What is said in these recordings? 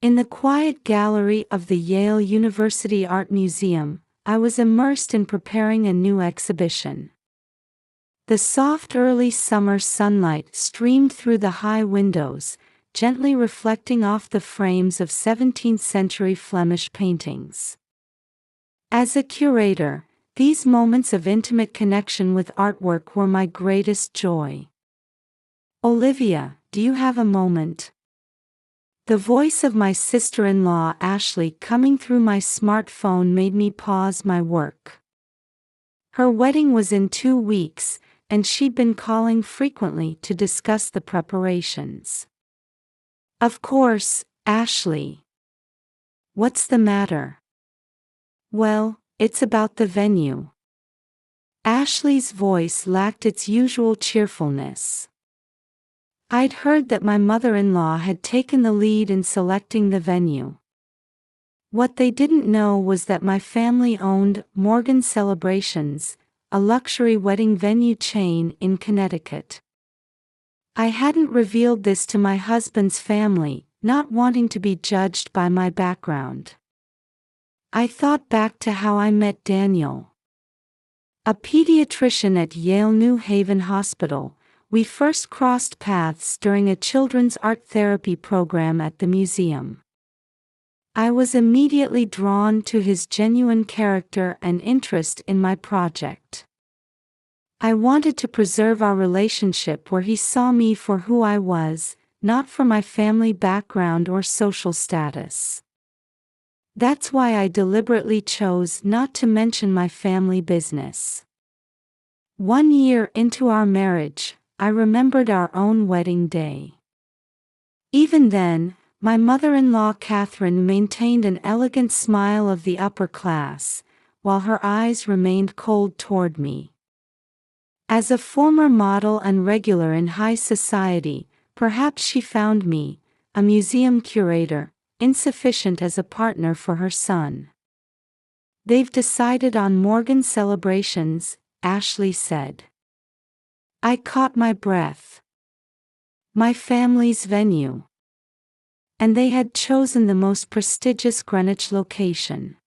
In the quiet gallery of the Yale University Art Museum, I was immersed in preparing a new exhibition. The soft early summer sunlight streamed through the high windows, gently reflecting off the frames of 17th-century Flemish paintings. As a curator, these moments of intimate connection with artwork were my greatest joy. "Olivia, do you have a moment?" The voice of my sister-in-law Ashley coming through my smartphone made me pause my work. Her wedding was in 2 weeks, and she'd been calling frequently to discuss the preparations. "Of course, Ashley. What's the matter?" "Well, it's about the venue." Ashley's voice lacked its usual cheerfulness. I'd heard that my mother-in-law had taken the lead in selecting the venue. What they didn't know was that my family owned Morgan Celebrations, a luxury wedding venue chain in Connecticut. I hadn't revealed this to my husband's family, not wanting to be judged by my background. I thought back to how I met Daniel, a pediatrician at Yale New Haven Hospital. We first crossed paths during a children's art therapy program at the museum. I was immediately drawn to his genuine character and interest in my project. I wanted to preserve our relationship where he saw me for who I was, not for my family background or social status. That's why I deliberately chose not to mention my family business. 1 year into our marriage, I remembered our own wedding day. Even then, my mother-in-law Catherine maintained an elegant smile of the upper class, while her eyes remained cold toward me. As a former model and regular in high society, perhaps she found me, a museum curator, insufficient as a partner for her son. "They've decided on Morgan Celebrations," Ashley said. I caught my breath. My family's venue. And they had chosen the most prestigious Greenwich location.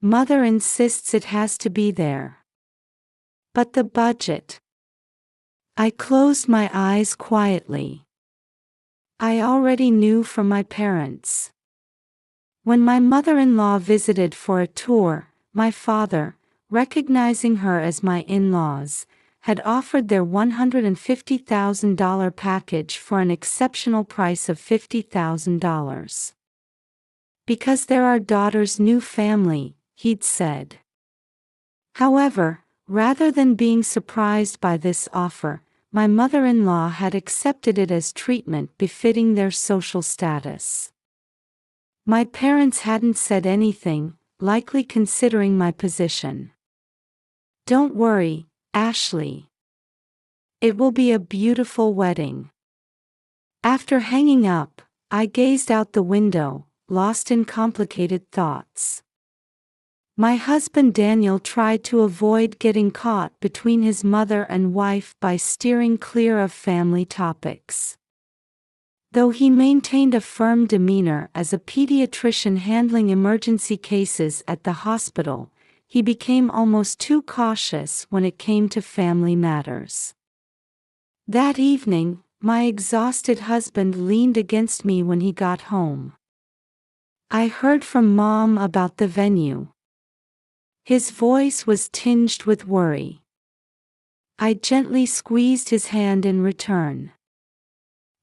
"Mother insists it has to be there." "But the budget." I closed my eyes quietly. I already knew from my parents. When my mother-in-law visited for a tour, my father, recognizing her as my in-laws, had offered their $150,000 package for an exceptional price of $50,000. "Because they're our daughter's new family," he'd said. However, rather than being surprised by this offer, my mother-in-law had accepted it as treatment befitting their social status. My parents hadn't said anything, likely considering my position. "Don't worry, Ashley. It will be a beautiful wedding." After hanging up, I gazed out the window, lost in complicated thoughts. My husband Daniel tried to avoid getting caught between his mother and wife by steering clear of family topics. Though he maintained a firm demeanor as a pediatrician handling emergency cases at the hospital, he became almost too cautious when it came to family matters. That evening, my exhausted husband leaned against me when he got home. "I heard from Mom about the venue." His voice was tinged with worry. I gently squeezed his hand in return.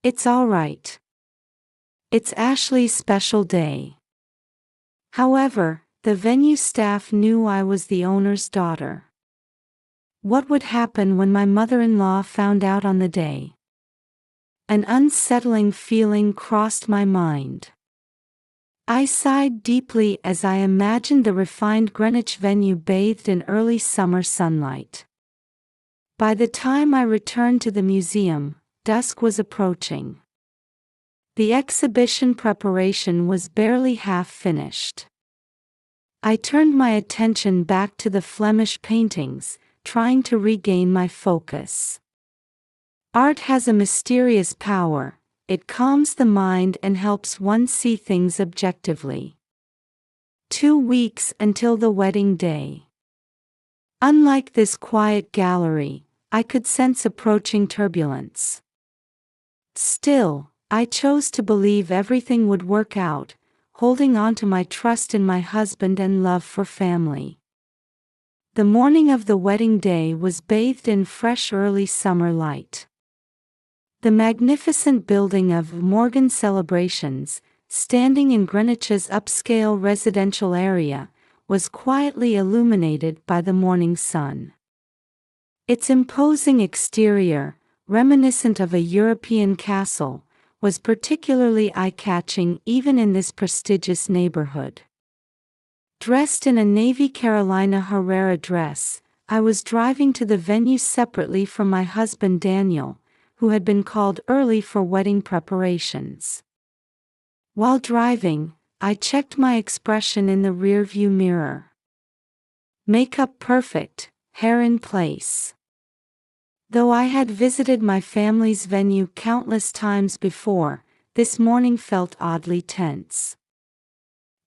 "It's all right. It's Ashley's special day." However, the venue staff knew I was the owner's daughter. What would happen when my mother-in-law found out on the day? An unsettling feeling crossed my mind. I sighed deeply as I imagined the refined Greenwich venue bathed in early summer sunlight. By the time I returned to the museum, dusk was approaching. The exhibition preparation was barely half finished. I turned my attention back to the Flemish paintings, trying to regain my focus. Art has a mysterious power, it calms the mind and helps one see things objectively. 2 weeks until the wedding day. Unlike this quiet gallery, I could sense approaching turbulence. Still, I chose to believe everything would work out, holding on to my trust in my husband and love for family. The morning of the wedding day was bathed in fresh early summer light. The magnificent building of Morgan Celebrations, standing in Greenwich's upscale residential area, was quietly illuminated by the morning sun. Its imposing exterior, reminiscent of a European castle, was particularly eye-catching even in this prestigious neighborhood. Dressed in a navy Carolina Herrera dress, I was driving to the venue separately from my husband Daniel, who had been called early for wedding preparations. While driving, I checked my expression in the rearview mirror. Makeup perfect, hair in place. Though I had visited my family's venue countless times before, this morning felt oddly tense.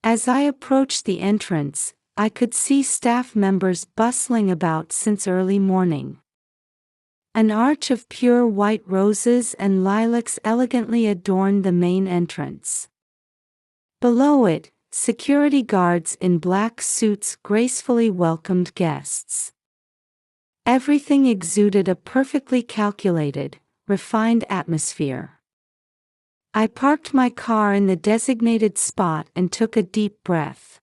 As I approached the entrance, I could see staff members bustling about since early morning. An arch of pure white roses and lilacs elegantly adorned the main entrance. Below it, security guards in black suits gracefully welcomed guests. Everything exuded a perfectly calculated, refined atmosphere. I parked my car in the designated spot and took a deep breath.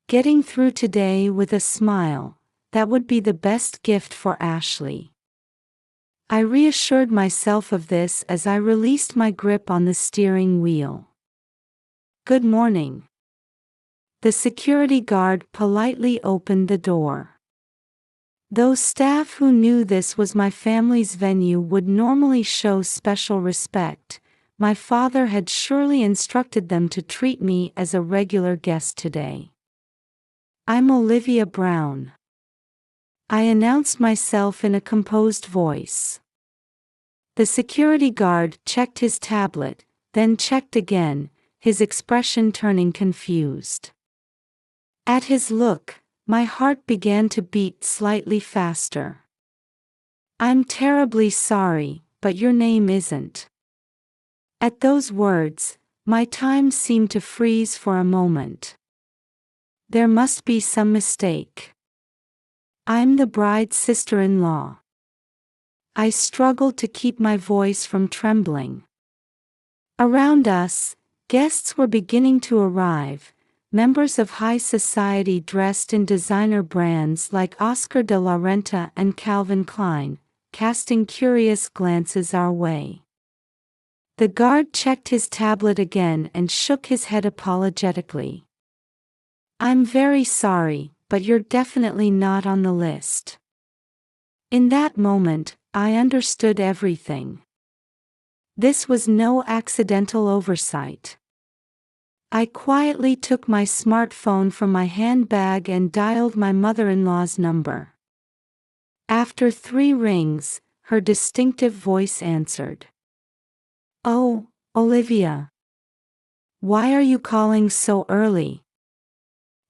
Getting through today with a smile, that would be the best gift for Ashley. I reassured myself of this as I released my grip on the steering wheel. "Good morning." The security guard politely opened the door. Though staff who knew this was my family's venue would normally show special respect, my father had surely instructed them to treat me as a regular guest today. "I'm Olivia Brown." I announced myself in a composed voice. The security guard checked his tablet, then checked again, his expression turning confused. At his look, my heart began to beat slightly faster. "I'm terribly sorry, but your name isn't." At those words, my time seemed to freeze for a moment. There must be some mistake. "I'm the bride's sister-in-law." I struggled to keep my voice from trembling. Around us, guests were beginning to arrive, members of high society dressed in designer brands like Oscar de la Renta and Calvin Klein, casting curious glances our way. The guard checked his tablet again and shook his head apologetically. "I'm very sorry, but you're definitely not on the list." In that moment, I understood everything. This was no accidental oversight. I quietly took my smartphone from my handbag and dialed my mother-in-law's number. After 3 rings, her distinctive voice answered. "Oh, Olivia. Why are you calling so early?"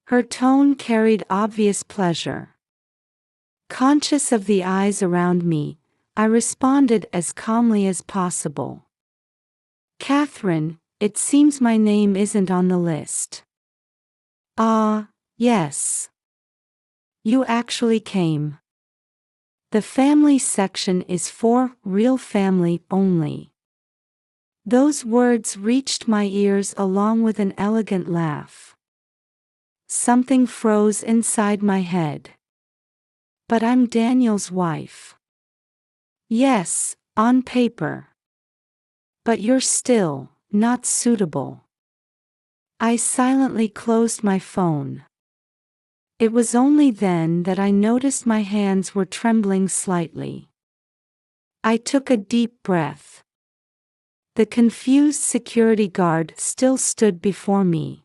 Her tone carried obvious pleasure. Conscious of the eyes around me, I responded as calmly as possible. "Catherine, it seems my name isn't on the list." "Ah, yes. You actually came. The family section is for real family only." Those words reached my ears along with an elegant laugh. Something froze inside my head. "But I'm Daniel's wife." "Yes, on paper. But you're still not suitable." I silently closed my phone. It was only then that I noticed my hands were trembling slightly. I took a deep breath. The confused security guard still stood before me.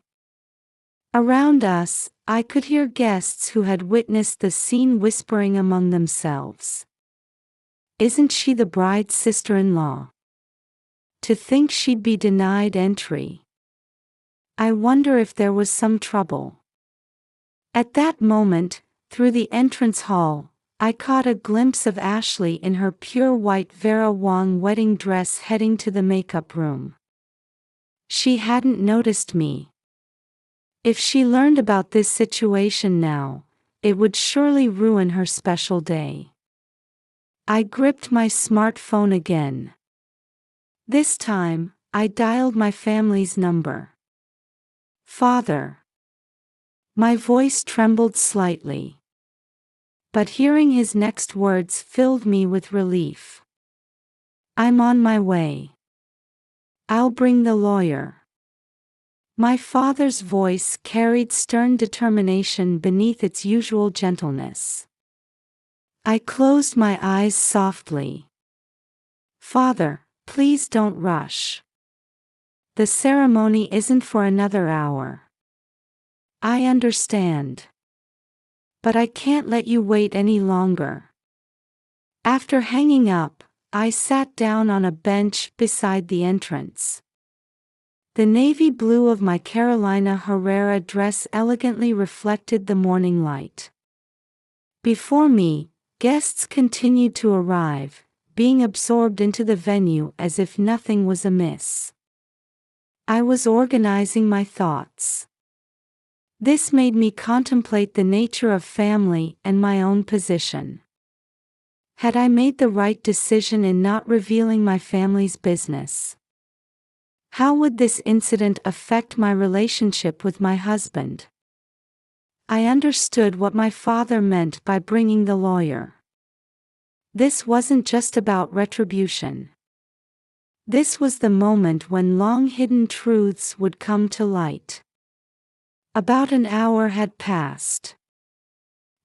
Around us, I could hear guests who had witnessed the scene whispering among themselves. "Isn't she the bride's sister-in-law? To think she'd be denied entry. I wonder if there was some trouble. At that moment, through the entrance hall, I caught a glimpse of Ashley in her pure white Vera Wang wedding dress heading to the makeup room. She hadn't noticed me. If she learned about this situation now, it would surely ruin her special day. I gripped my smartphone again. This time, I dialed my family's number. "Father." My voice trembled slightly. But hearing his next words filled me with relief. "I'm on my way. I'll bring the lawyer." My father's voice carried stern determination beneath its usual gentleness. I closed my eyes softly. "Father, please don't rush. The ceremony isn't for another hour." "I understand. But I can't let you wait any longer." After hanging up, I sat down on a bench beside the entrance. The navy blue of my Carolina Herrera dress elegantly reflected the morning light. Before me, guests continued to arrive, being absorbed into the venue as if nothing was amiss. I was organizing my thoughts. This made me contemplate the nature of family and my own position. Had I made the right decision in not revealing my family's business? How would this incident affect my relationship with my husband? I understood what my father meant by bringing the lawyer. This wasn't just about retribution. This was the moment when long-hidden truths would come to light. About an hour had passed.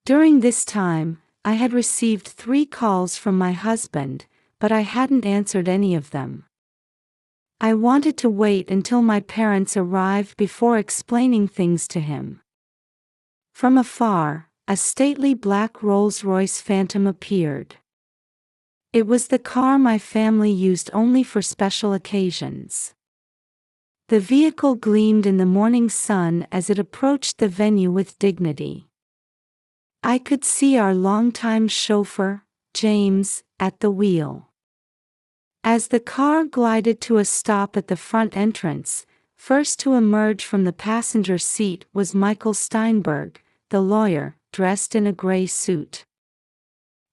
During this time, I had received 3 calls from my husband, but I hadn't answered any of them. I wanted to wait until my parents arrived before explaining things to him. From afar, a stately black Rolls-Royce Phantom appeared. It was the car my family used only for special occasions. The vehicle gleamed in the morning sun as it approached the venue with dignity. I could see our longtime chauffeur, James, at the wheel. As the car glided to a stop at the front entrance, first to emerge from the passenger seat was Michael Steinberg, the lawyer, dressed in a gray suit.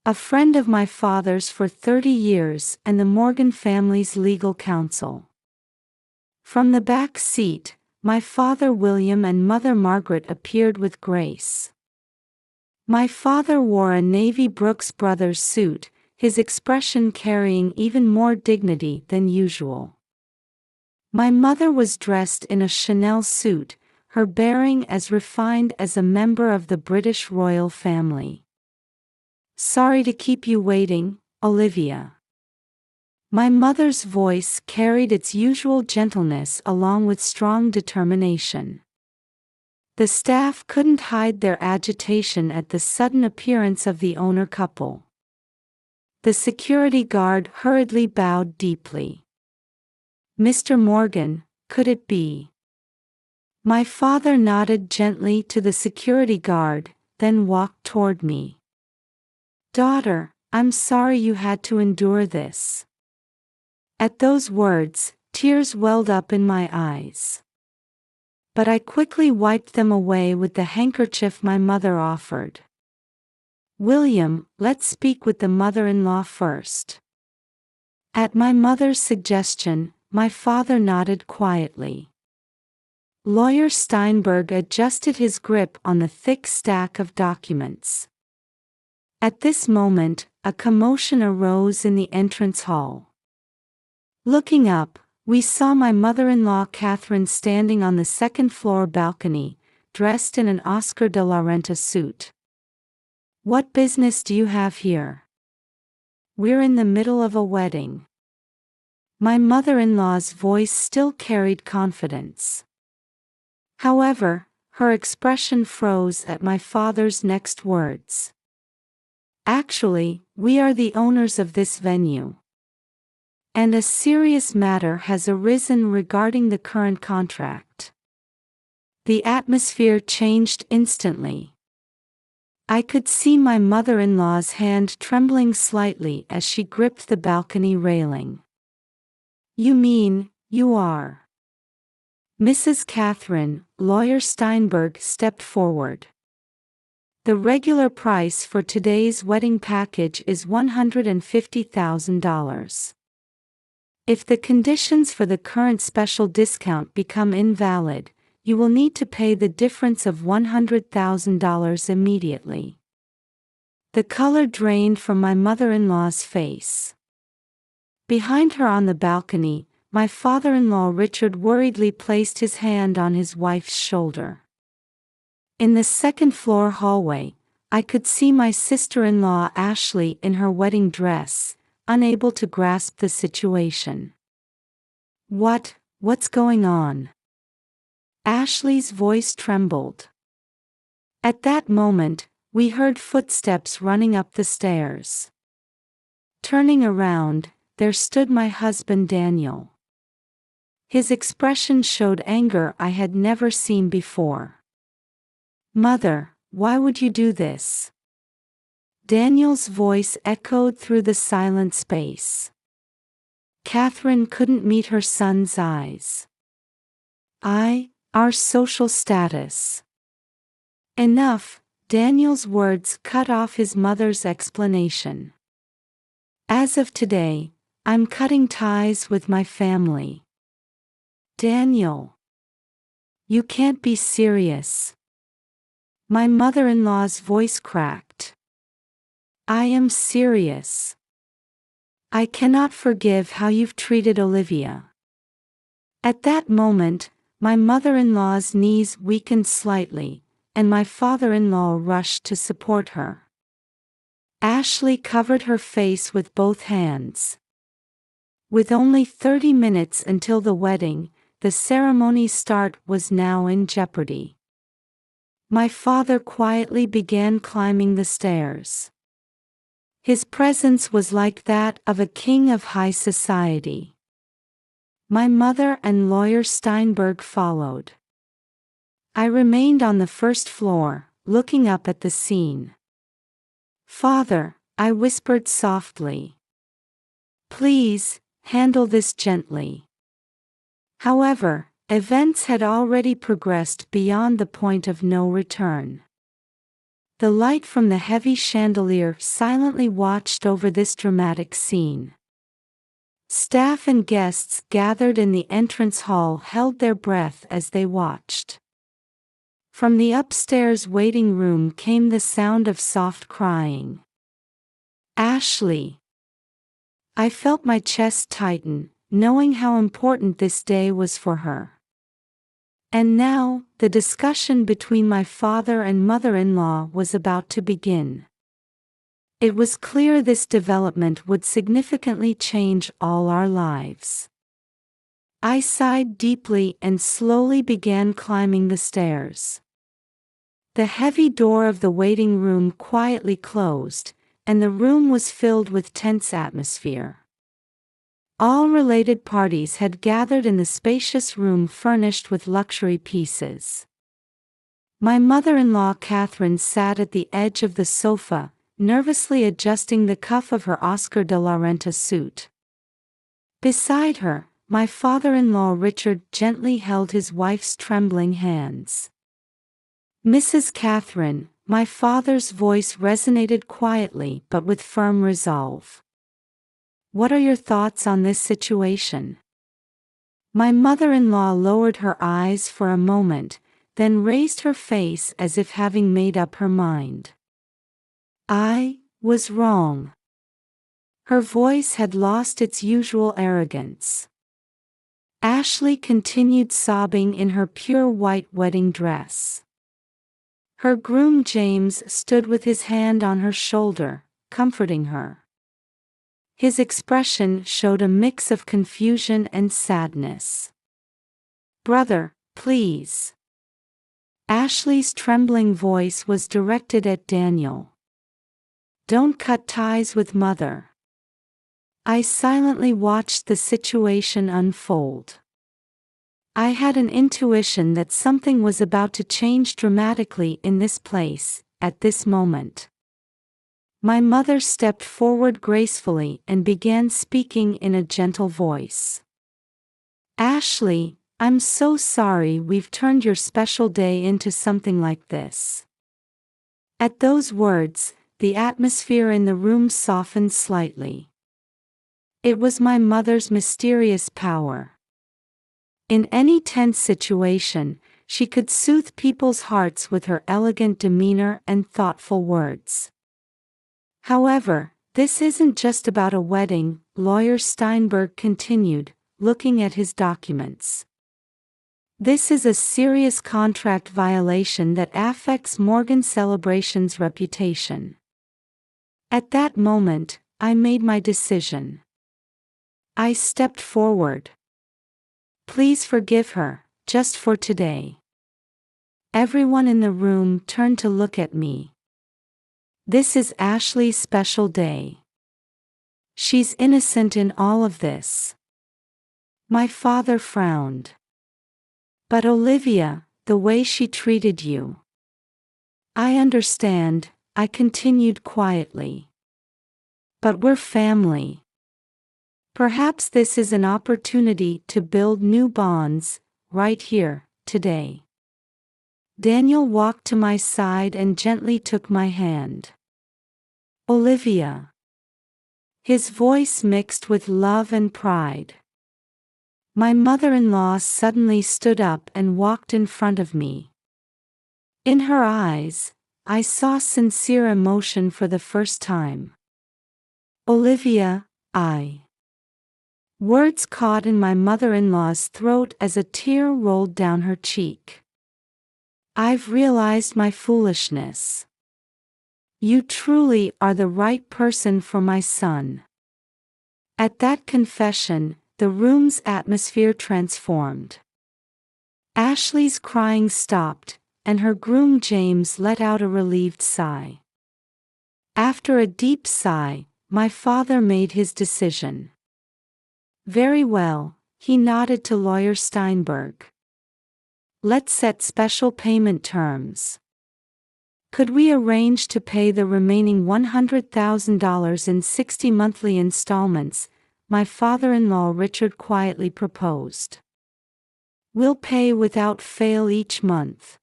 A friend of my father's for 30 years and the Morgan family's legal counsel. From the back seat, my father William and mother Margaret appeared with grace. My father wore a navy Brooks Brothers suit, his expression carrying even more dignity than usual. My mother was dressed in a Chanel suit, her bearing as refined as a member of the British royal family. "Sorry to keep you waiting, Olivia." My mother's voice carried its usual gentleness along with strong determination. The staff couldn't hide their agitation at the sudden appearance of the owner couple. The security guard hurriedly bowed deeply. "Mr. Morgan, could it be?" My father nodded gently to the security guard, then walked toward me. "Daughter, I'm sorry you had to endure this." At those words, tears welled up in my eyes. But I quickly wiped them away with the handkerchief my mother offered. "William, let's speak with the mother-in-law first." At my mother's suggestion, my father nodded quietly. Lawyer Steinberg adjusted his grip on the thick stack of documents. At this moment, a commotion arose in the entrance hall. Looking up, we saw my mother-in-law Catherine standing on the second-floor balcony, dressed in an Oscar de la Renta suit. "What business do you have here? We're in the middle of a wedding." My mother-in-law's voice still carried confidence. However, her expression froze at my father's next words. "Actually, we are the owners of this venue." and a serious matter has arisen regarding the current contract." The atmosphere changed instantly. I could see my mother-in-law's hand trembling slightly as she gripped the balcony railing. "You mean, you are—" Mrs. Catherine, lawyer Steinberg stepped forward. "The regular price for today's wedding package is $150,000. If the conditions for the current special discount become invalid, you will need to pay the difference of $100,000 immediately." The color drained from my mother-in-law's face. Behind her on the balcony, my father-in-law Richard worriedly placed his hand on his wife's shoulder. In the second-floor hallway, I could see my sister-in-law Ashley in her wedding dress, unable to grasp the situation. What's going on?" Ashley's voice trembled. At that moment, we heard footsteps running up the stairs. Turning around, there stood my husband Daniel. His expression showed anger I had never seen before. "Mother, why would you do this?" Daniel's voice echoed through the silent space. Catherine couldn't meet her son's eyes. Our social status." "Enough," Daniel's words cut off his mother's explanation. "As of today, I'm cutting ties with my family." "Daniel, you can't be serious." My mother-in-law's voice cracked. "I am serious. I cannot forgive how you've treated Olivia." At that moment, my mother-in-law's knees weakened slightly, and my father-in-law rushed to support her. Ashley covered her face with both hands. With only 30 minutes until the wedding, the ceremony's start was now in jeopardy. My father quietly began climbing the stairs. His presence was like that of a king of high society. My mother and lawyer Steinberg followed. I remained on the first floor, looking up at the scene. "Father," I whispered softly, "please, handle this gently." However, events had already progressed beyond the point of no return. The light from the heavy chandelier silently watched over this dramatic scene. Staff and guests gathered in the entrance hall held their breath as they watched. From the upstairs waiting room came the sound of soft crying. "Ashley." I felt my chest tighten, knowing how important this day was for her. And now, the discussion between my father and mother-in-law was about to begin. It was clear this development would significantly change all our lives. I sighed deeply and slowly began climbing the stairs. The heavy door of the waiting room quietly closed, and the room was filled with tense atmosphere. All related parties had gathered in the spacious room furnished with luxury pieces. My mother-in-law Catherine sat at the edge of the sofa, nervously adjusting the cuff of her Oscar de la Renta suit. Beside her, my father-in-law Richard gently held his wife's trembling hands. "Mrs. Catherine," my father's voice resonated quietly but with firm resolve. "What are your thoughts on this situation?" My mother-in-law lowered her eyes for a moment, then raised her face as if having made up her mind. "I was wrong." Her voice had lost its usual arrogance. Ashley continued sobbing in her pure white wedding dress. Her groom James stood with his hand on her shoulder, comforting her. His expression showed a mix of confusion and sadness. "Brother, please." Ashley's trembling voice was directed at Daniel. "Don't cut ties with Mother." I silently watched the situation unfold. I had an intuition that something was about to change dramatically in this place, at this moment. My mother stepped forward gracefully and began speaking in a gentle voice. "Ashley, I'm so sorry we've turned your special day into something like this." At those words, the atmosphere in the room softened slightly. It was my mother's mysterious power. In any tense situation, she could soothe people's hearts with her elegant demeanor and thoughtful words. However, this isn't just about a wedding, Lawyer Steinberg continued, looking at his documents. This is a serious contract violation that affects Morgan Celebration's reputation. At that moment, I made my decision. I stepped forward. "Please forgive her, just for today." Everyone in the room turned to look at me. This is Ashley's special day. She's innocent in all of this. My father frowned. "But Olivia, the way she treated you." "I understand," I continued quietly. "But we're family. Perhaps this is an opportunity to build new bonds, right here, today." Daniel walked to my side and gently took my hand. "Olivia." His voice mixed with love and pride. My mother-in-law suddenly stood up and walked in front of me. In her eyes, I saw sincere emotion for the first time. "Olivia, Words caught in my mother-in-law's throat as a tear rolled down her cheek. "I've realized my foolishness. You truly are the right person for my son." At that confession, the room's atmosphere transformed. Ashley's crying stopped, and her groom James let out a relieved sigh. After a deep sigh, my father made his decision. "Very well," he nodded to Lawyer Steinberg. "Let's set special payment terms. Could we arrange to pay the remaining $100,000 in 60 monthly installments?" my father-in-law Richard quietly proposed. "We'll pay without fail each month."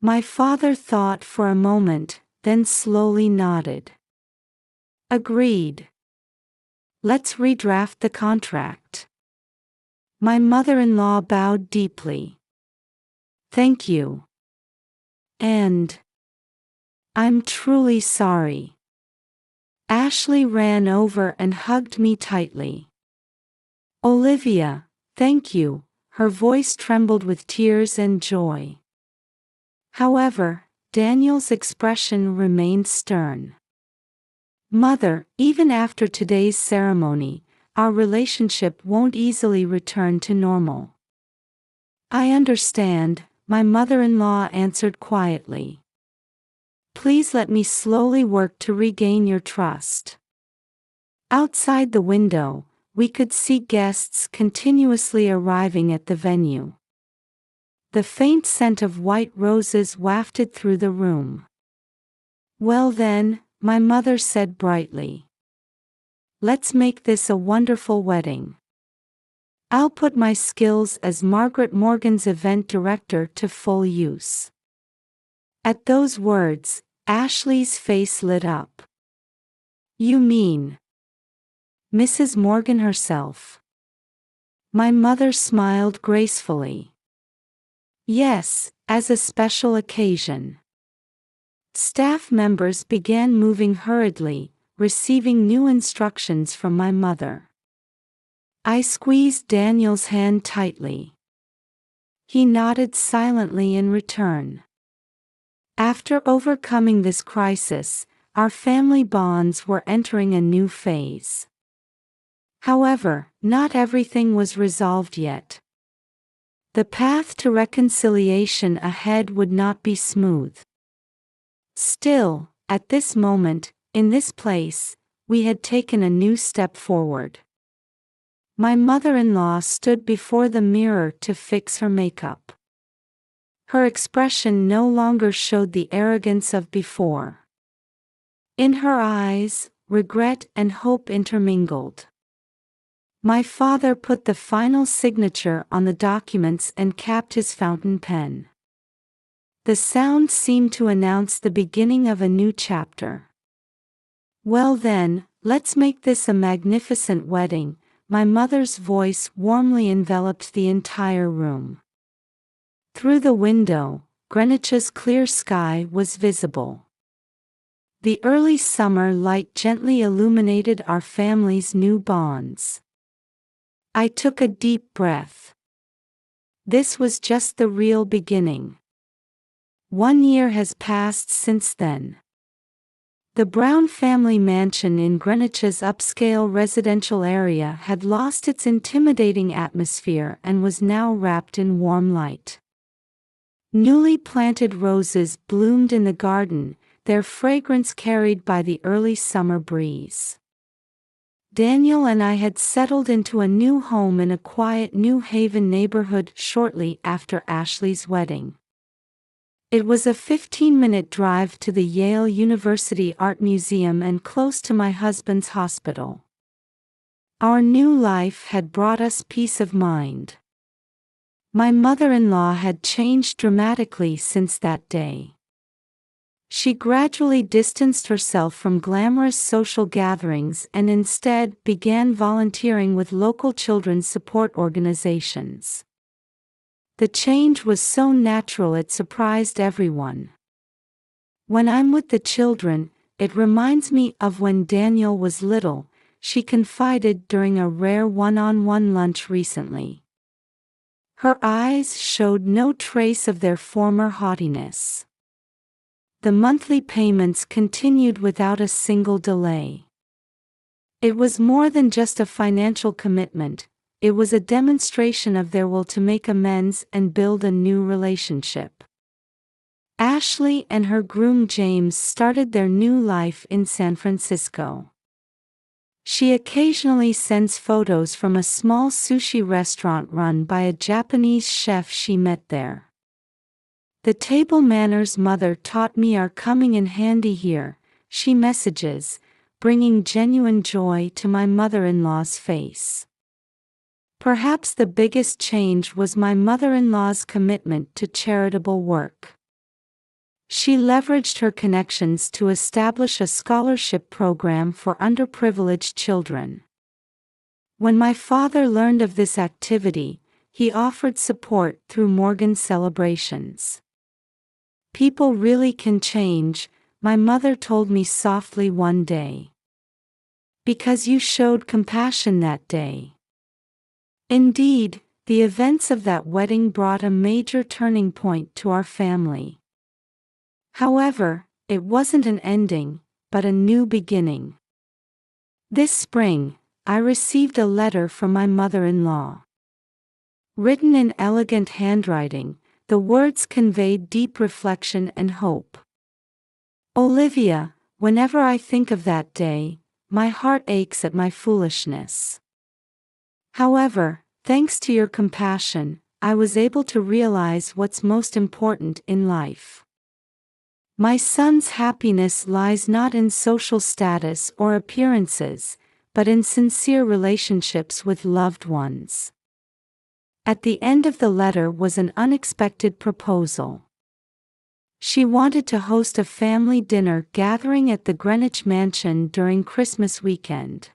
My father thought for a moment, then slowly nodded. "Agreed. Let's redraft the contract." My mother-in-law bowed deeply. "Thank you. And I'm truly sorry." Ashley ran over and hugged me tightly. "Olivia, thank you," her voice trembled with tears and joy. However, Daniel's expression remained stern. "Mother, even after today's ceremony, our relationship won't easily return to normal." "I understand," my mother-in-law answered quietly. "Please let me slowly work to regain your trust." Outside the window, we could see guests continuously arriving at the venue. The faint scent of white roses wafted through the room. "Well then," my mother said brightly. "Let's make this a wonderful wedding. I'll put my skills as Margaret Morgan's event director to full use." At those words, Ashley's face lit up. "You mean Mrs. Morgan herself?" My mother smiled gracefully. "Yes, as a special occasion." Staff members began moving hurriedly, receiving new instructions from my mother. I squeezed Daniel's hand tightly. He nodded silently in return. After overcoming this crisis, our family bonds were entering a new phase. However, not everything was resolved yet. The path to reconciliation ahead would not be smooth. Still, at this moment, in this place, we had taken a new step forward. My mother-in-law stood before the mirror to fix her makeup. Her expression no longer showed the arrogance of before. In her eyes, regret and hope intermingled. My father put the final signature on the documents and capped his fountain pen. The sound seemed to announce the beginning of a new chapter. "Well then, let's make this a magnificent wedding," my mother's voice warmly enveloped the entire room. Through the window, Greenwich's clear sky was visible. The early summer light gently illuminated our family's new bonds. I took a deep breath. This was just the real beginning. 1 year has passed since then. The Brown family mansion in Greenwich's upscale residential area had lost its intimidating atmosphere and was now wrapped in warm light. Newly planted roses bloomed in the garden, their fragrance carried by the early summer breeze. Daniel and I had settled into a new home in a quiet New Haven neighborhood shortly after Ashley's wedding. It was a 15-minute drive to the Yale University Art Museum and close to my husband's hospital. Our new life had brought us peace of mind. My mother-in-law had changed dramatically since that day. She gradually distanced herself from glamorous social gatherings and instead began volunteering with local children's support organizations. The change was so natural it surprised everyone. "When I'm with the children, it reminds me of when Daniel was little," she confided during a rare one-on-one lunch recently. Her eyes showed no trace of their former haughtiness. The monthly payments continued without a single delay. It was more than just a financial commitment. It was a demonstration of their will to make amends and build a new relationship. Ashley and her groom James started their new life in San Francisco. She occasionally sends photos from a small sushi restaurant run by a Japanese chef she met there. "The table manners Mother taught me are coming in handy here," she messages, bringing genuine joy to my mother-in-law's face. Perhaps the biggest change was my mother-in-law's commitment to charitable work. She leveraged her connections to establish a scholarship program for underprivileged children. When my father learned of this activity, he offered support through Morgan celebrations. "People really can change," my mother told me softly one day. "Because you showed compassion that day." Indeed, the events of that wedding brought a major turning point to our family. However, it wasn't an ending, but a new beginning. This spring, I received a letter from my mother-in-law. Written in elegant handwriting, the words conveyed deep reflection and hope. "Olivia, whenever I think of that day, my heart aches at my foolishness. However, thanks to your compassion, I was able to realize what's most important in life. My son's happiness lies not in social status or appearances, but in sincere relationships with loved ones." At the end of the letter was an unexpected proposal. She wanted to host a family dinner gathering at the Greenwich Mansion during Christmas weekend.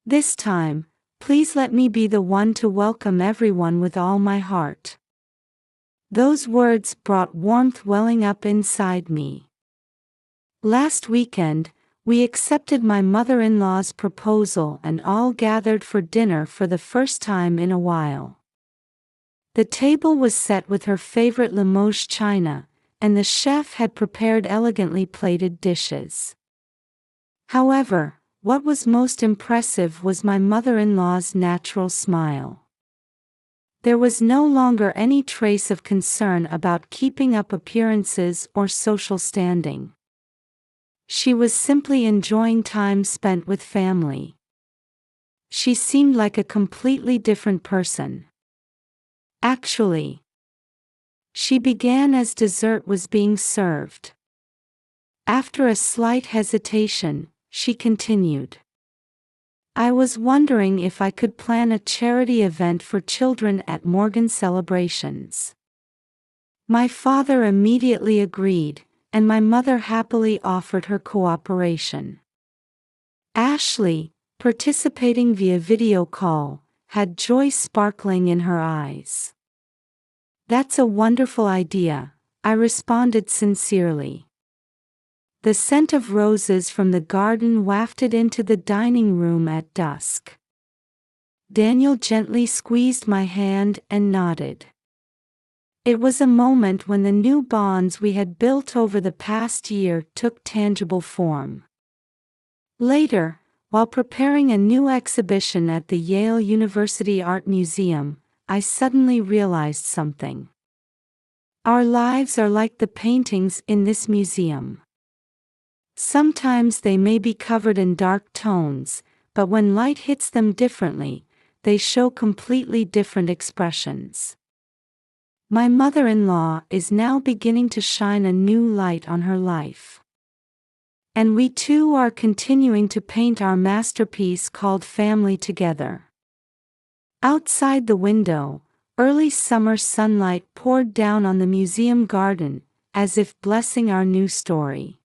"This time, please let me be the one to welcome everyone with all my heart." Those words brought warmth welling up inside me. Last weekend, we accepted my mother-in-law's proposal and all gathered for dinner for the first time in a while. The table was set with her favorite Limoges china, and the chef had prepared elegantly plated dishes. However, what was most impressive was my mother-in-law's natural smile. There was no longer any trace of concern about keeping up appearances or social standing. She was simply enjoying time spent with family. She seemed like a completely different person. Actually, she began as dessert was being served. After a slight hesitation, she continued. I was wondering if I could plan a charity event for children at Morgan Celebrations. My father immediately agreed, and my mother happily offered her cooperation. Ashley, participating via video call, had joy sparkling in her eyes. That's a wonderful idea, I responded sincerely. The scent of roses from the garden wafted into the dining room at dusk. Daniel gently squeezed my hand and nodded. It was a moment when the new bonds we had built over the past year took tangible form. Later, while preparing a new exhibition at the Yale University Art Museum, I suddenly realized something. Our lives are like the paintings in this museum. Sometimes they may be covered in dark tones, but when light hits them differently, they show completely different expressions. My mother-in-law is now beginning to shine a new light on her life. And we too are continuing to paint our masterpiece called Family together. Outside the window, early summer sunlight poured down on the museum garden, as if blessing our new story.